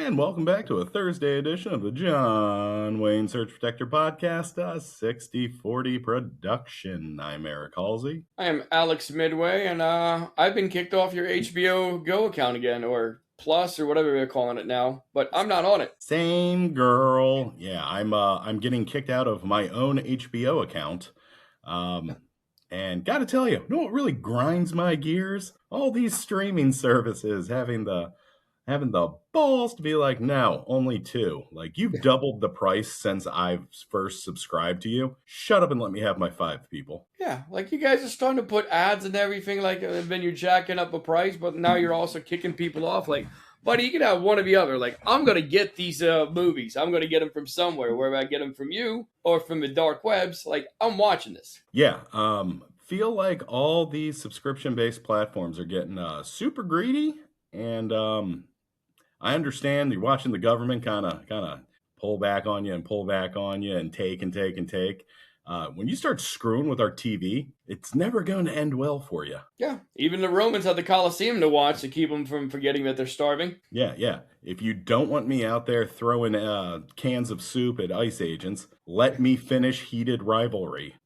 And welcome back to a Thursday edition of the John Wayne Search Protector Podcast, a 60/40 production. I'm Eric Halsey. I am Alex Midway, and I've been kicked off your HBO Go account again, or Plus, or whatever they're calling it now, but I'm not on it. Same girl. Yeah, I'm getting kicked out of my own HBO account. And gotta tell you, what really grinds my gears? All these streaming services having the balls to be like, no, only two. Like, you've doubled the price since I've first subscribed to you. Shut up and let me have my 5 people. Yeah, like you guys are starting to put ads and everything, like, and then you're jacking up a price, but now you're also kicking people off. Like, buddy, you can have one or the other. Like, I'm going to get these movies. I'm going to get them from somewhere, whether I get them from you or from the dark webs. Like, I'm watching this. Yeah, feel like all these subscription-based platforms are getting super greedy, and I understand you're watching the government kind of pull back on you and take and take and take. When you start screwing with our TV, it's never going to end well for you. Yeah, even the Romans had the Colosseum to watch to keep them from forgetting that they're starving. Yeah. If you don't want me out there throwing cans of soup at ICE agents, let me finish heated rivalry.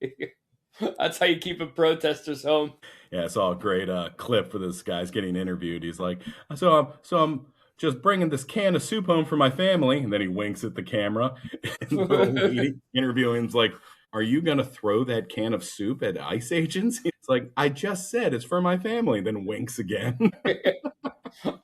That's how you keep the protesters home. Yeah, I saw a great clip for this guy's getting interviewed. He's like, so I'm just bringing this can of soup home for my family. And then he winks at the camera. And the lady interviewing him's like, are you going to throw that can of soup at ICE agents? It's like, I just said it's for my family. Then winks again.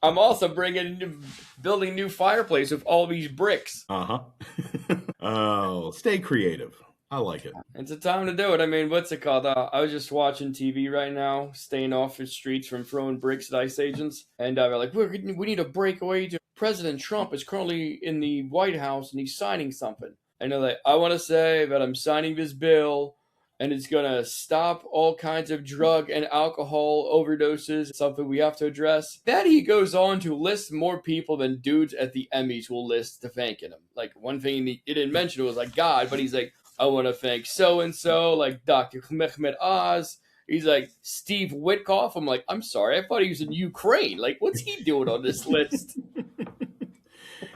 I'm also building new fireplace with all these bricks. Oh, stay creative. I like it. It's a time to do it. I mean, what's it called? I was just watching TV right now, staying off the streets from throwing bricks at ICE agents. And they're like, we need a breakaway. President Trump is currently in the White House and he's signing something. And they're like, I want to say that I'm signing this bill and it's going to stop all kinds of drug and alcohol overdoses, something we have to address. Then he goes on to list more people than dudes at the Emmys will list to thanking him. Like, one thing he didn't mention was like God, but he's like, I want to thank so-and-so, like Dr. Mehmet Oz. He's like, Steve Witkoff. I'm like, I'm sorry, I thought he was in Ukraine. Like, what's he doing on this list?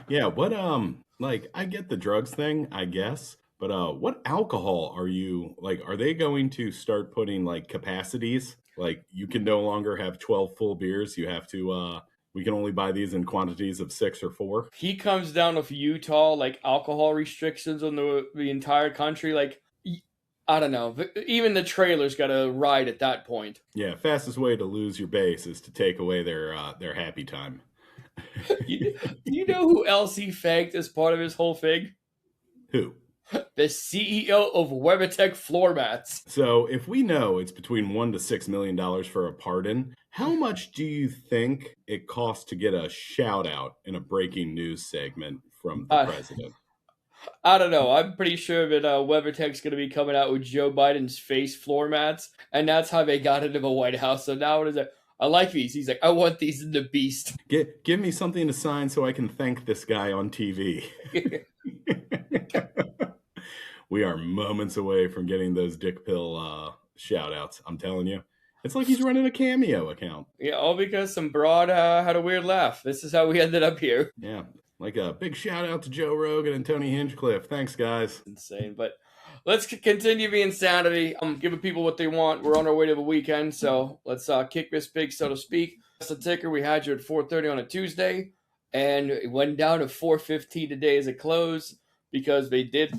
Yeah, what, like, I get the drugs thing, I guess. But what alcohol are they going to start putting, like, capacities? Like, you can no longer have 12 full beers. You have to, we can only buy these in quantities of 6 or 4. He comes down with Utah, like, alcohol restrictions on the entire country. Like, I don't know. Even the trailer's got to ride at that point. Yeah, fastest way to lose your base is to take away their happy time. You know who else he faked as part of his whole thing? Who? The CEO of WeberTech Floor Mats. So if we know it's between $1 to $6 million for a pardon, how much do you think it costs to get a shout out in a breaking news segment from the president? I don't know. I'm pretty sure that WeberTech's going to be coming out with Joe Biden's face floor mats, and that's how they got into the White House. So now what is it? I like these. He's like, I want these in the Beast. Give me something to sign so I can thank this guy on TV. We are moments away from getting those dick pill shout outs. I'm telling you. It's like he's running a Cameo account. Yeah, all because some broad had a weird laugh. This is how we ended up here. Yeah, like a big shout out to Joe Rogan and Tony Hinchcliffe. Thanks, guys. Insane, but let's continue the insanity. Giving people what they want. We're on our way to the weekend, so let's kick this pig, so to speak. That's the ticker. We had you at 4:30 on a Tuesday, and it went down to 4:15 today as a close because they did,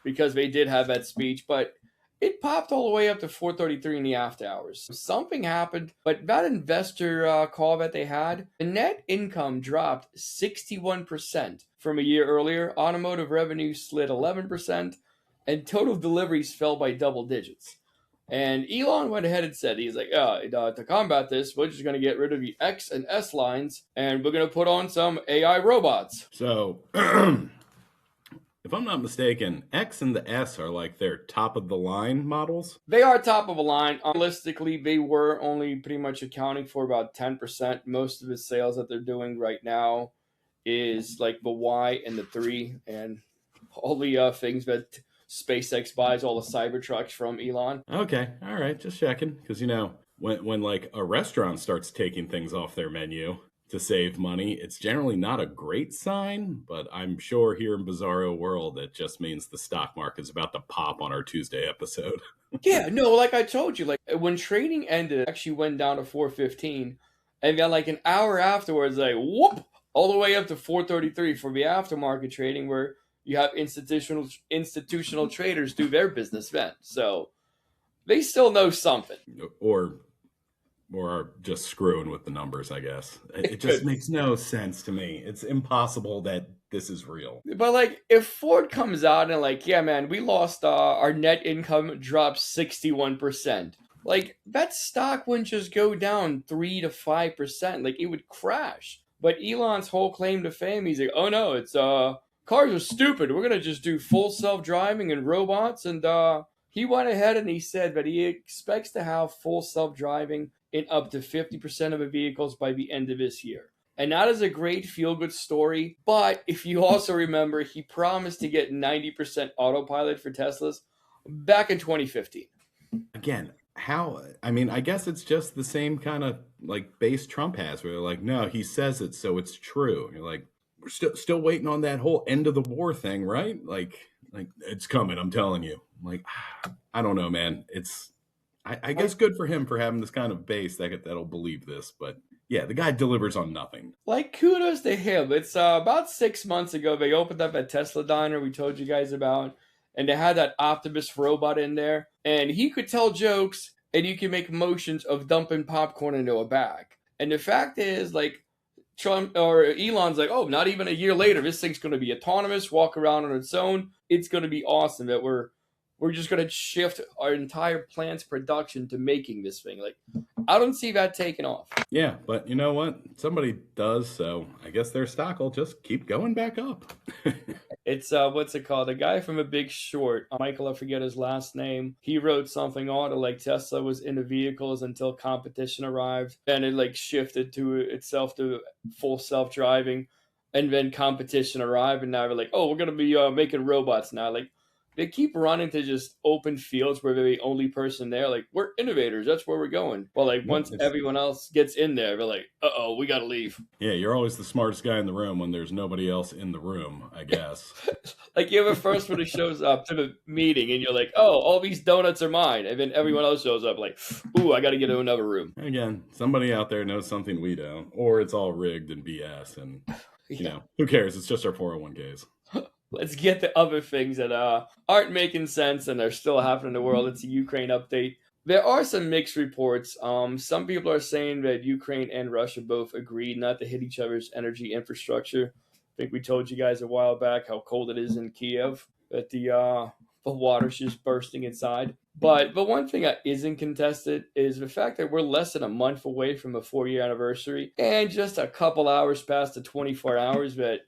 because they did have that speech, but it popped all the way up to 4:33 in the after hours. Something happened, but that investor call that they had, the net income dropped 61% from a year earlier. Automotive revenue slid 11%, and total deliveries fell by double digits. And Elon went ahead and said, he's like, to combat this, we're just going to get rid of the X and S lines, and we're going to put on some AI robots. So, if I'm not mistaken, X and the S are like their top-of-the-line models? They are top of the line. Realistically, they were only pretty much accounting for about 10%. Most of the sales that they're doing right now is like the Y and the 3, and all the things that SpaceX buys, all the Cybertrucks from Elon. Okay, all right, just checking. Because, when like a restaurant starts taking things off their menu, to save money. It's generally not a great sign, but I'm sure here in Bizarro World, it just means the stock market is about to pop on our Tuesday episode. Yeah, no, like I told you, like when trading ended, it actually went down to 415, and then like an hour afterwards, like whoop, all the way up to 433 for the aftermarket trading, where you have institutional traders do their business then. So they still know something. or or are just screwing with the numbers, I guess. It just makes no sense to me. It's impossible that this is real. But like, if Ford comes out and like, yeah, man, we lost our net income dropped 61%. Like that stock wouldn't just go down 3 to 5%. Like it would crash. But Elon's whole claim to fame, he's like, oh no, it's cars are stupid. We're gonna just do full self driving and robots. And he went ahead and he said that he expects to have full self driving in up to 50% of the vehicles by the end of this year. And that is a great feel-good story. But if you also remember, he promised to get 90% autopilot for Teslas back in 2015. Again, how? I mean, I guess it's just the same kind of like base Trump has, where they're like, no, he says it, so it's true. You're like, we're still waiting on that whole end of the war thing, right? Like it's coming. I'm telling you. I'm like, I don't know, man. I guess good for him for having this kind of base that'll believe this, but yeah, the guy delivers on nothing. Like, kudos to him. It's about 6 months ago, they opened up a Tesla diner we told you guys about, and they had that Optimus robot in there, and he could tell jokes, and you can make motions of dumping popcorn into a bag. And the fact is, like, Trump or Elon's like, oh, not even a year later, this thing's going to be autonomous, walk around on its own. It's going to be awesome that we're just going to shift our entire plant's production to making this thing. Like, I don't see that taking off. Yeah, but you know what? Somebody does, so I guess their stock will just keep going back up. It's, what's it called? The guy from A Big Short, Michael, I forget his last name. He wrote something on it, like Tesla was in the vehicles until competition arrived. And it like shifted to itself to full self-driving. And then competition arrived, and now they're like, oh, we're going to be making robots now. Like, they keep running to just open fields where they're the only person there. Like, we're innovators. That's where we're going. Well, like, once everyone else gets in there, they're like, uh-oh, we got to leave. Yeah, you're always the smartest guy in the room when there's nobody else in the room, I guess. Like, you're the first one who shows up to the meeting, and you're like, oh, all these donuts are mine. And then everyone else shows up like, ooh, I got to get to another room. Again, somebody out there knows something we don't. Or it's all rigged and BS. And, you know, who cares? It's just our 401ks. Let's get to other things that aren't making sense and are still happening in the world. It's a Ukraine update. There are some mixed reports. Some people are saying that Ukraine and Russia both agreed not to hit each other's energy infrastructure. I think we told you guys a while back how cold it is in Kiev, that the water's just bursting inside. But the one thing that isn't contested is the fact that we're less than a month away from the 4-year anniversary and just a couple hours past the 24 hours that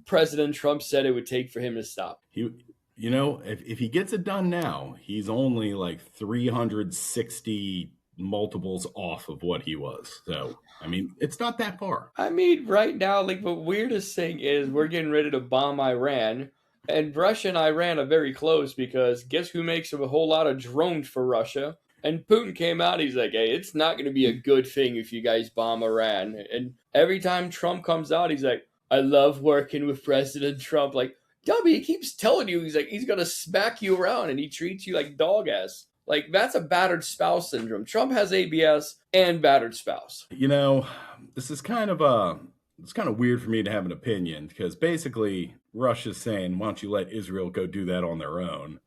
President Trump said it would take for him to stop. You know, if he gets it done now, he's only like 360 multiples off of what he was. So, I mean, it's not that far. I mean, right now, like, the weirdest thing is we're getting ready to bomb Iran, and Russia and Iran are very close because guess who makes a whole lot of drones for Russia? And Putin came out, he's like, hey, it's not going to be a good thing if you guys bomb Iran. And every time Trump comes out, he's like, I love working with President Trump. Like, Dummy, he keeps telling you, he's like, he's going to smack you around and he treats you like dog ass. Like, that's a battered spouse syndrome. Trump has ABS and battered spouse. You know, this is kind of it's kind of weird for me to have an opinion because basically Russia's saying, why don't you let Israel go do that on their own?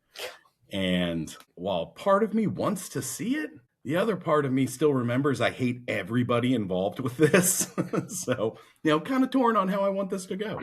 And while part of me wants to see it, the other part of me still remembers I hate everybody involved with this. So, you know, kind of torn on how I want this to go.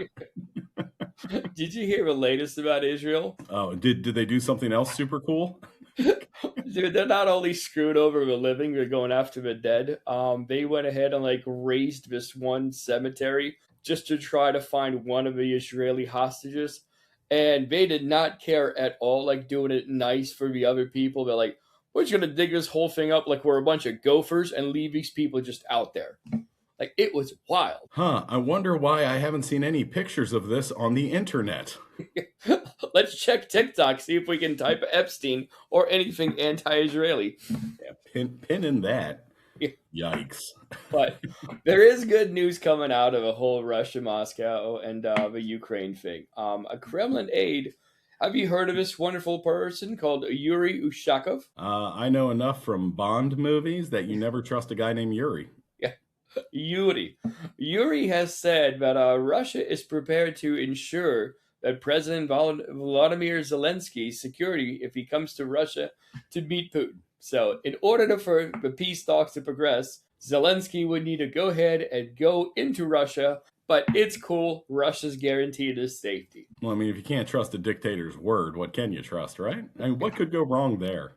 Did you hear the latest about Israel? Oh, did they do something else super cool? Dude, they're not only screwed over the living, they're going after the dead. They went ahead and like raised this one cemetery just to try to find one of the Israeli hostages. And they did not care at all, like doing it nice for the other people. They're like, we're just going to dig this whole thing up like we're a bunch of gophers and leave these people just out there. Like, it was wild. Huh, I wonder why I haven't seen any pictures of this on the internet. Let's check TikTok, see if we can type Epstein or anything anti-Israeli. Yeah, pin in that. Yikes. But there is good news coming out of a whole Russia, Moscow, and the Ukraine thing. A Kremlin aide. Have you heard of this wonderful person called Yuri Ushakov? I know enough from Bond movies that you never trust a guy named Yuri. Yeah, Yuri. Yuri has said that Russia is prepared to ensure that President Volodymyr Zelensky's security if he comes to Russia to meet Putin. So, in order for the peace talks to progress, Zelensky would need to go ahead and go into Russia, but it's cool. Russia's guaranteed his safety. Well, I mean, if you can't trust a dictator's word, what can you trust, right? I mean, what could go wrong there?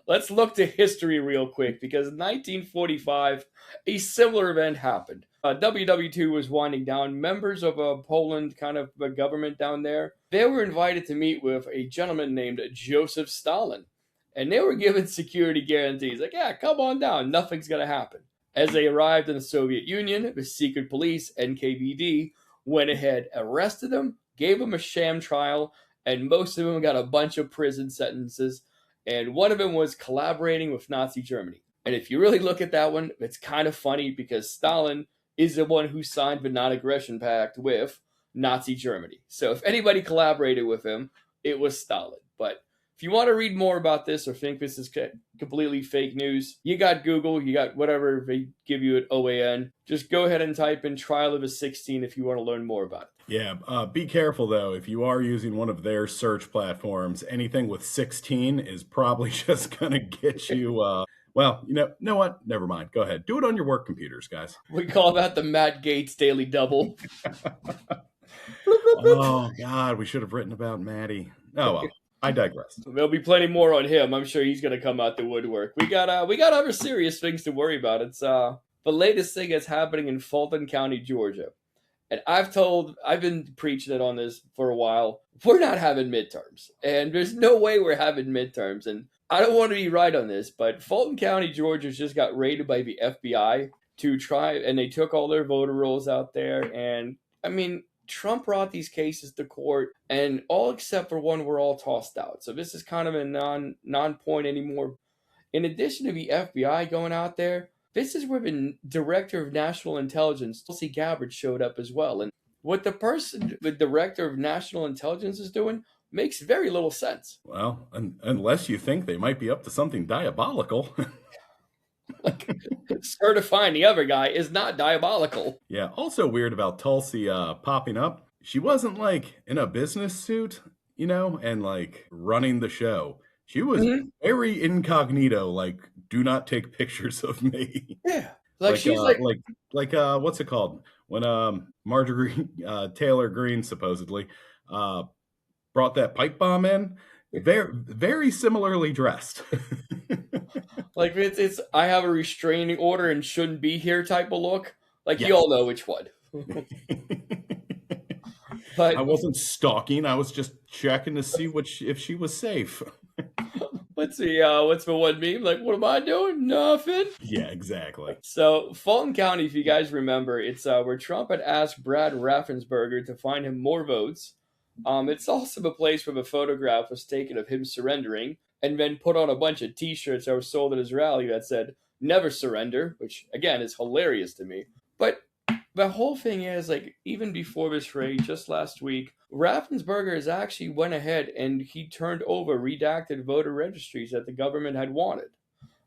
Let's look to history real quick because in 1945, a similar event happened. WW2 was winding down. Members of Poland, kind of the government down there, they were invited to meet with a gentleman named Joseph Stalin. And they were given security guarantees. Like, yeah, come on down. Nothing's going to happen. As they arrived in the Soviet Union, the secret police, NKVD, went ahead, arrested them, gave them a sham trial, and most of them got a bunch of prison sentences. And one of them was collaborating with Nazi Germany. And if you really look at that one, it's kind of funny because Stalin is the one who signed the non-aggression pact with Nazi Germany. So if anybody collaborated with him, it was Stalin. But if you want to read more about this or think this is completely fake news, you got Google, you got whatever they give you at OAN. Just go ahead and type in Trial of a 16 if you want to learn more about it. Yeah, be careful though. If you are using one of their search platforms, anything with 16 is probably just going to get you. Well, know what? Never mind. Go ahead. Do it on your work computers, guys. We call that the Matt Gaetz Daily Double. Oh, God. We should have written about Maddie. Oh, well. I digress. There'll be plenty more on him. I'm sure he's going to come out the woodwork. We got other serious things to worry about. It's the latest thing that's happening in Fulton County, Georgia. And I've been preaching it on this for a while. We're not having midterms. And there's no way we're having midterms. And I don't want to be right on this, but Fulton County, Georgia just got raided by the FBI to try, and they took all their voter rolls out there. And I mean, Trump brought these cases to court, and all except for one were all tossed out. So this is kind of a non-point anymore. In addition to the FBI going out there, this is where the Director of National Intelligence, Tulsi Gabbard, showed up as well. And what the Director of National Intelligence is doing makes very little sense. Well, unless you think they might be up to something diabolical. Like, certifying the other guy is not diabolical. Yeah, also weird about Tulsi popping up. She wasn't like in a business suit, and like running the show. She was very incognito, like, do not take pictures of me. Yeah. Like she's like what's it called? When Marjorie Taylor Greene supposedly brought that pipe bomb in, very, very similarly dressed. Like it's I have a restraining order and shouldn't be here type of look. Like Yes. You all know which one. But I wasn't stalking. I was just checking to see if she was safe. let's see, what's the one meme? Like, what am I doing? Nothing. Yeah, exactly. So Fulton County, if you guys remember, it's where Trump had asked Brad Raffensperger to find him more votes. It's also the place where the photograph was taken of him surrendering and then put on a bunch of t-shirts that were sold at his rally that said, "Never surrender," which, again, is hilarious to me. But the whole thing is, like, even before this raid, just last week, Raffensperger has actually went ahead and he turned over redacted voter registries that the government had wanted.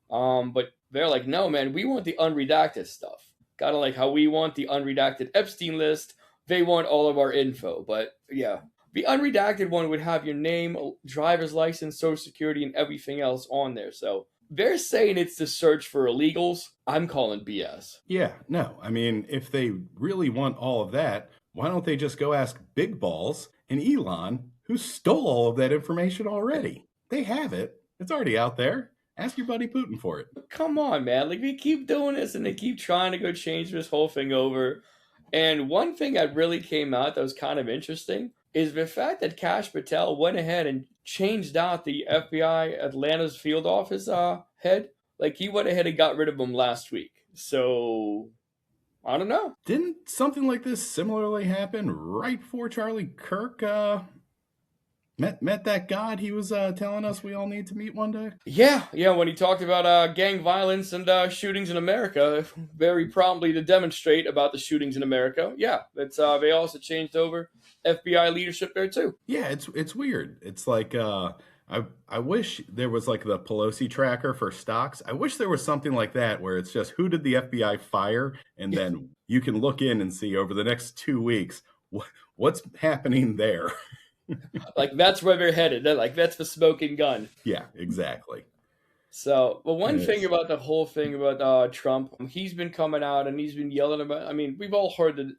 But they're like, no, man, we want the unredacted stuff. Kind of like how we want the unredacted Epstein list. They want all of our info. But yeah, the unredacted one would have your name, driver's license, social security, and everything else on there. So they're saying it's to search for illegals. I'm calling BS. Yeah, no. I mean, if they really want all of that, why don't they just go ask Big Balls and Elon, who stole all of that information already? They have it. It's already out there. Ask your buddy Putin for it. Come on, man. Like, they keep doing this and they keep trying to go change this whole thing over. And one thing that really came out that was kind of interesting is the fact that Kash Patel went ahead and changed out the FBI Atlanta's field office head. Like, he went ahead and got rid of him last week. So, I don't know. Didn't something like this similarly happen right before Charlie Kirk Met that god he was telling us we all need to meet one day? Yeah, when he talked about gang violence and shootings in America, very promptly to demonstrate about the shootings in America. Yeah, that's they also changed over FBI leadership there too. Yeah, it's weird. It's like I wish there was like the Pelosi tracker for stocks. I wish there was something like that where it's just who did the FBI fire, and then you can look in and see over the next 2 weeks what's happening there. Like that's where they're headed. They're like that's the smoking gun. Yeah, exactly. So, but one thing It's about the whole thing about Trump, he's been coming out and he's been yelling about. I mean, we've all heard that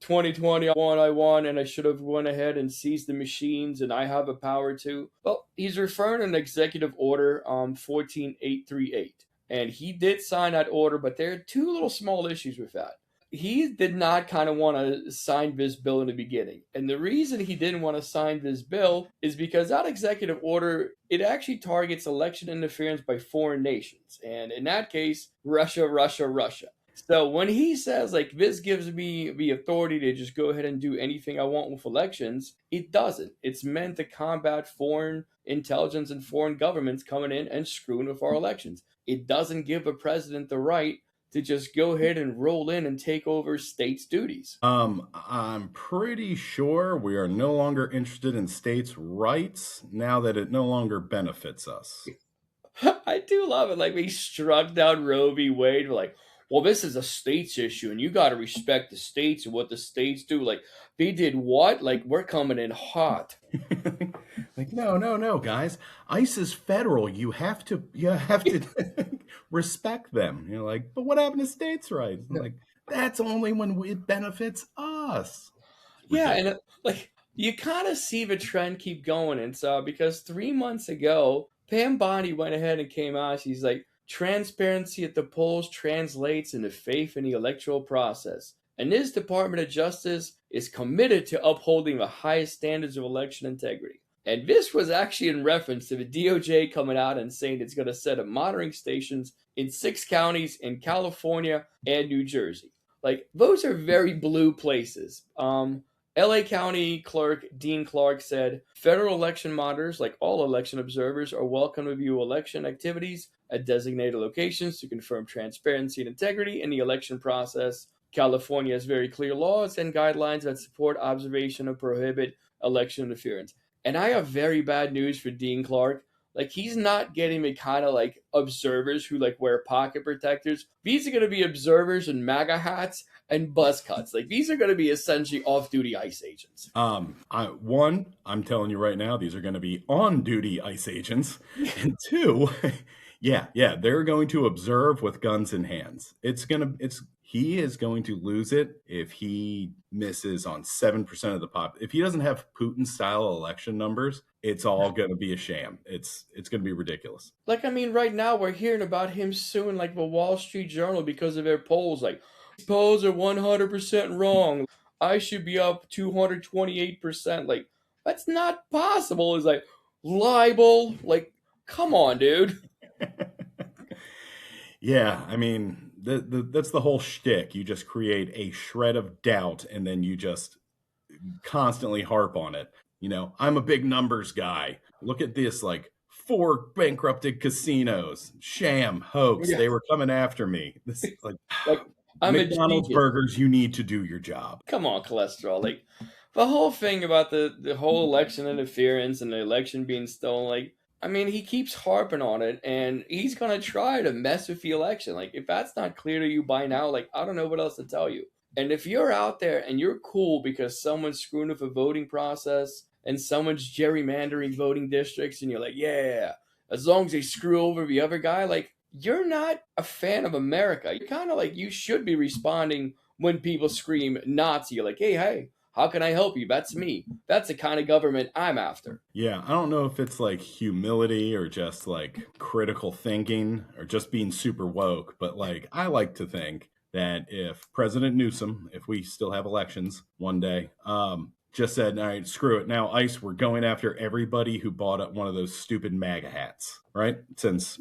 2020 I won, and I should have went ahead and seized the machines, and I have the power to. Well, he's referring to an executive order 14838, and he did sign that order, but there are two little small issues with that. He did not kind of want to sign this bill in the beginning. And the reason he didn't want to sign this bill is because that executive order, it actually targets election interference by foreign nations. And in that case, Russia, Russia, Russia. So when he says like this gives me the authority to just go ahead and do anything I want with elections, it doesn't. It's meant to combat foreign intelligence and foreign governments coming in and screwing with our elections. It doesn't give the president the right to just go ahead and roll in and take over states' duties. I'm pretty sure we are no longer interested in states' rights now that it no longer benefits us. I do love it. Like we struck down Roe v. Wade. We're like, well, this is a states issue, and you got to respect the states and what the states do. Like they did what? Like we're coming in hot. Like, no, guys. ICE is federal. You have to respect them. You're like, but what happened to states' rights? I'm like, that's only when it benefits us. Yeah, Ridiculous. and like you kind of see the trend keep going, and so because 3 months ago, Pam Bondi went ahead and came out. She's like, transparency at the polls translates into faith in the electoral process, and this Department of Justice is committed to upholding the highest standards of election integrity. And this was actually in reference to the DOJ coming out and saying it's going to set up monitoring stations in 6 counties in California and New Jersey. Like those are very blue places. LA County Clerk Dean Clark said federal election monitors, like all election observers, are welcome to view election activities at designated locations to confirm transparency and integrity in the election process. California has very clear laws and guidelines that support observation and prohibit election interference. And I have very bad news for Dean Clark. Like he's not getting the kind of like observers who like wear pocket protectors. These are going to be observers in MAGA hats and buzz cuts. Like these are going to be essentially off-duty ICE agents. I'm telling you right now, these are going to be on-duty ICE agents, and two, yeah, they're going to observe with guns in hands. He is going to lose it if he misses on 7% of the pop. If he doesn't have Putin-style election numbers, it's all going to be a sham. It's going to be ridiculous. Like I mean, right now we're hearing about him suing like the Wall Street Journal because of their polls. Like these polls are 100% wrong. I should be up 228%. Like that's not possible. It's like libel. Like come on, dude. Yeah, I mean, that's the whole shtick. You just create a shred of doubt, and then you just constantly harp on it. I'm a big numbers guy. Look at this, like 4 bankrupted casinos, sham, hoax. Yeah. They were coming after me. This like Like I'm a McDonald's genius. burgers. You need to do your job. Come on, cholesterol. Like the whole thing about the whole election interference and the election being stolen. Like I mean, he keeps harping on it, and he's gonna try to mess with the election. Like if that's not clear to you by now, like I don't know what else to tell you. And if you're out there and you're cool because someone's screwing with a voting process and someone's gerrymandering voting districts, and you're like, yeah, as long as they screw over the other guy, like you're not a fan of America. You're kind of like you should be responding when people scream Nazi. You're like, hey, how can I help you? That's me. That's the kind of government I'm after. Yeah, I don't know if it's like humility or just like critical thinking or just being super woke, but like I like to think that if President Newsom, if we still have elections one day, just said, all right, screw it. Now, ICE, we're going after everybody who bought up one of those stupid MAGA hats, right? Since,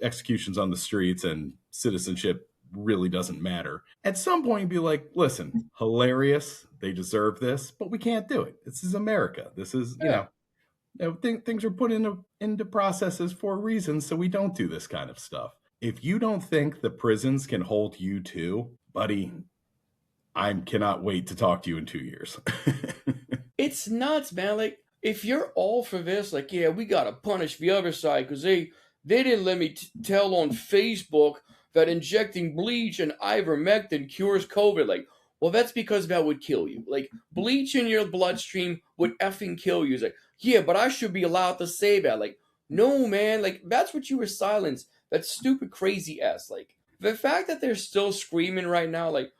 executions on the streets and citizenship really doesn't matter. At some point, you'd be like, listen, hilarious. They deserve this, but we can't do it. This is America. This is, Yeah. Things are put into processes for a reason, so we don't do this kind of stuff. If you don't think the prisons can hold you too, buddy, I cannot wait to talk to you in 2 years. It's nuts, man. Like, if you're all for this, like, yeah, we gotta punish the other side because they didn't let me tell on Facebook that injecting bleach and ivermectin cures COVID. Like, well, that's because that would kill you. Like, bleach in your bloodstream would effing kill you. It's like, yeah, but I should be allowed to say that. Like, no, man. Like, that's what you were silenced. That stupid, crazy ass. Like, the fact that they're still screaming right now, like,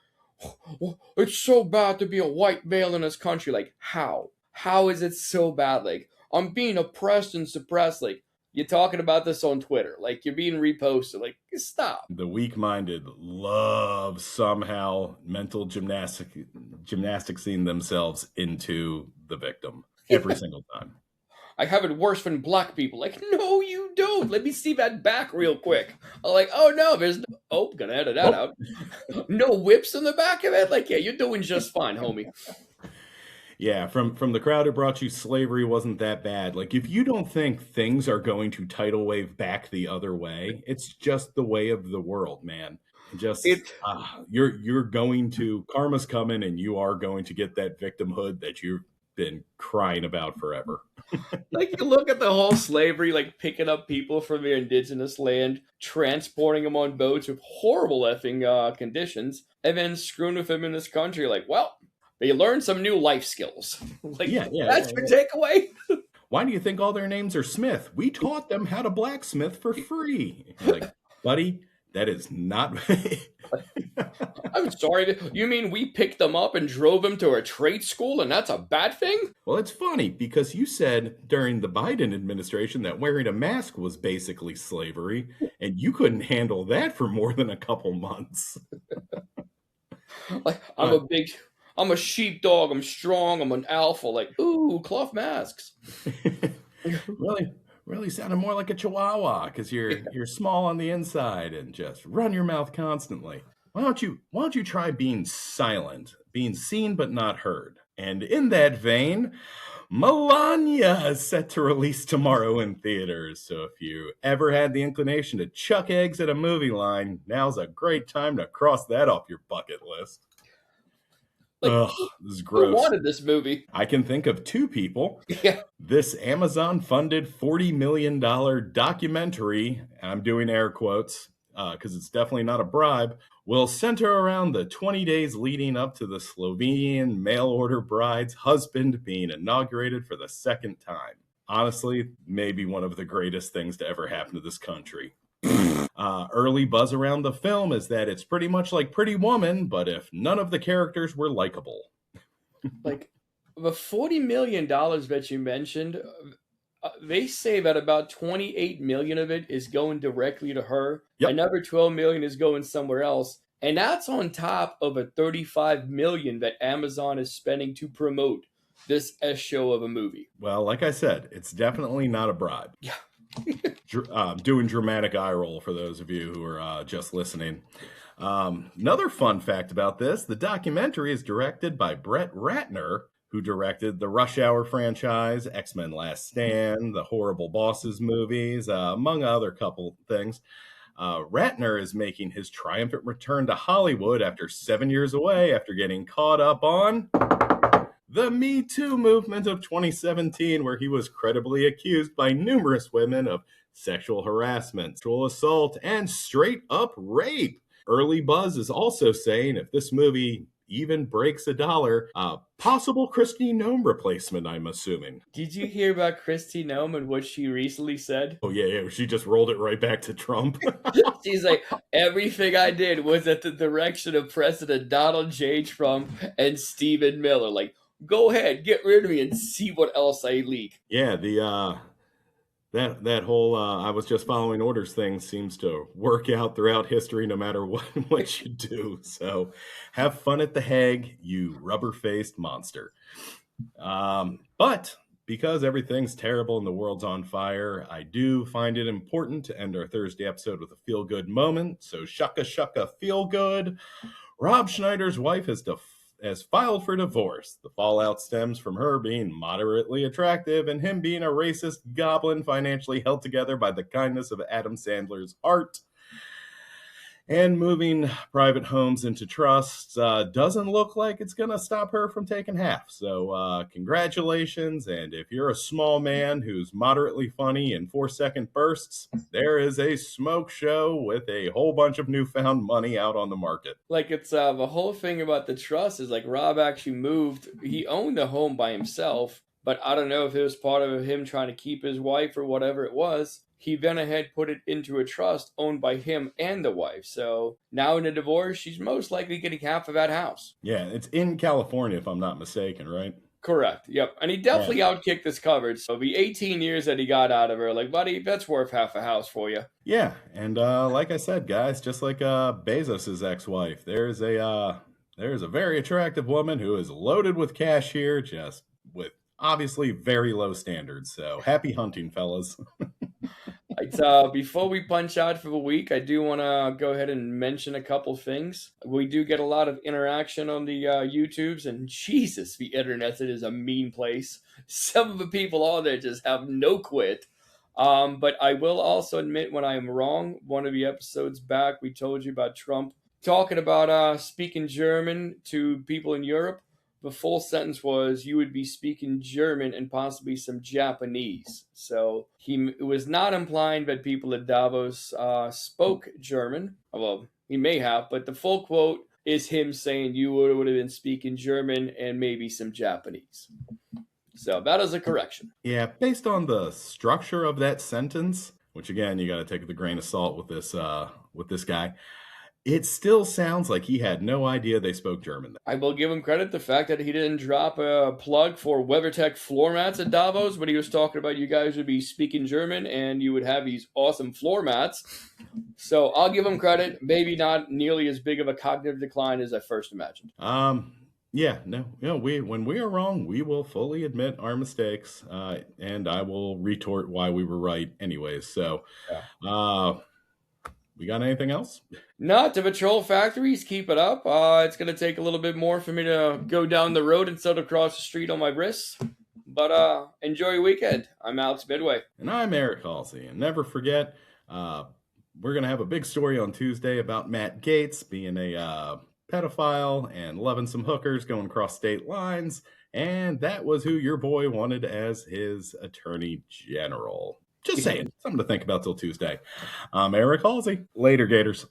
it's so bad to be a white male in this country. Like, how? How is it so bad? Like, I'm being oppressed and suppressed. Like, you're talking about this on Twitter. Like, you're being reposted. Like, stop. The weak-minded love somehow mental gymnasticsing themselves into the victim every single time. I have it worse than black people. Like, no, you don't. Let me see that back real quick. I'm like, oh no, there's no. Oh, gonna edit that out. No whips in the back of it. Like, yeah, you're doing just fine, homie. Yeah, from the crowd who brought you slavery wasn't that bad. Like, if you don't think things are going to tidal wave back the other way, it's just the way of the world, man. Just It you're going to karma's coming, and you are going to get that victimhood that you've been crying about forever. like you look at the whole slavery, like picking up people from their indigenous land, transporting them on boats with horrible effing conditions, and then screwing with them in this country. Like, well, they learned some new life skills. Like, that's your takeaway. Why do you think all their names are Smith? We taught them how to blacksmith for free. You're like, buddy, that is not. I'm sorry. You mean we picked them up and drove them to a trade school, and that's a bad thing? Well, it's funny because you said during the Biden administration that wearing a mask was basically slavery, and you couldn't handle that for more than a couple months. Like, I'm a sheepdog. I'm strong. I'm an alpha. Like, ooh, cloth masks. really sounded more like a chihuahua because you're small on the inside and just run your mouth constantly. Why don't you try being silent, being seen but not heard? And in that vein, Melania is set to release tomorrow in theaters. So if you ever had the inclination to chuck eggs at a movie line, now's a great time to cross that off your bucket list. Like, ugh, this is who gross. wanted this movie? I can think of two people. Yeah. This Amazon-funded $40 million documentary, I'm doing air quotes because it's definitely not a bribe, will center around the 20 days leading up to the Slovenian mail-order bride's husband being inaugurated for the second time. Honestly, maybe one of the greatest things to ever happen to this country. Early buzz around the film is that it's pretty much like Pretty Woman, but if none of the characters were likable. Like, the $40 million that you mentioned, they say that about 28 million of it is going directly to her. Yep. Another 12 million is going somewhere else. And that's on top of a 35 million that Amazon is spending to promote this S show of a movie. Well, like I said, it's definitely not a bribe. Yeah. Doing dramatic eye roll for those of you who are just listening. Another fun fact about this, the documentary is directed by Brett Ratner, who directed the Rush Hour franchise, X-Men Last Stand, the Horrible Bosses movies, among other couple things. Ratner is making his triumphant return to Hollywood after 7 years away after getting caught up on the Me Too movement of 2017, where he was credibly accused by numerous women of sexual harassment, sexual assault, and straight-up rape. Early buzz is also saying if this movie even breaks $1, possible Kristi Noem replacement, I'm assuming. Did you hear about Kristi Noem and what she recently said? Oh, yeah, she just rolled it right back to Trump. She's like, everything I did was at the direction of President Donald J. Trump and Stephen Miller. Like, go ahead, get rid of me and see what else I leak. Yeah, that whole I was just following orders thing seems to work out throughout history no matter what you do. So have fun at The Hague, you rubber-faced monster. But because everything's terrible and the world's on fire, I do find it important to end our Thursday episode with a feel-good moment. So shucka feel good. Rob Schneider's wife has has filed for divorce. The fallout stems from her being moderately attractive and him being a racist goblin financially held together by the kindness of Adam Sandler's heart. And moving private homes into trusts doesn't look like it's going to stop her from taking half. So, congratulations. And if you're a small man who's moderately funny in 4-second bursts, there is a smoke show with a whole bunch of newfound money out on the market. Like, it's the whole thing about the trust is like Rob actually moved. He owned the home by himself, but I don't know if it was part of him trying to keep his wife or whatever it was. He then ahead put it into a trust owned by him and the wife. So now in a divorce, she's most likely getting half of that house. Yeah, it's in California, if I'm not mistaken, right? Correct. Yep. And he definitely outkicked this coverage. So the 18 years that he got out of her, like, buddy, that's worth half a house for you. Yeah, and like I said, guys, just like Bezos's ex-wife, there's a very attractive woman who is loaded with cash here, just with obviously very low standards. So happy hunting, fellas. Before we punch out for the week, I do want to go ahead and mention a couple things. We do get a lot of interaction on the YouTubes, and Jesus, the internet, it is a mean place. Some of the people on there just have no quit. But I will also admit when I am wrong. One of the episodes back, we told you about Trump talking about speaking German to people in Europe. The full sentence was, you would be speaking German and possibly some Japanese. So it was not implying that people at Davos spoke German. Well, he may have, but the full quote is him saying you would have been speaking German and maybe some Japanese. So that is a correction. Yeah, based on the structure of that sentence, which again, you got to take with a grain of salt with this guy. It still sounds like he had no idea they spoke German. I will give him credit the fact that he didn't drop a plug for WeatherTech floor mats at Davos, but he was talking about you guys would be speaking German and you would have these awesome floor mats. So I'll give him credit. Maybe not nearly as big of a cognitive decline as I first imagined. Yeah, no, when we are wrong, we will fully admit our mistakes, and I will retort why we were right anyways. So, we got anything else? Not to the troll factories. Keep it up. It's going to take a little bit more for me to go down the road instead of across the street on my wrists. But enjoy your weekend. I'm Alex Midway. And I'm Eric Halsey. And never forget, we're going to have a big story on Tuesday about Matt Gaetz being a pedophile and loving some hookers going across state lines. And that was who your boy wanted as his attorney general. Just saying, something to think about till Tuesday. I'm Eric Halsey. Later, Gators.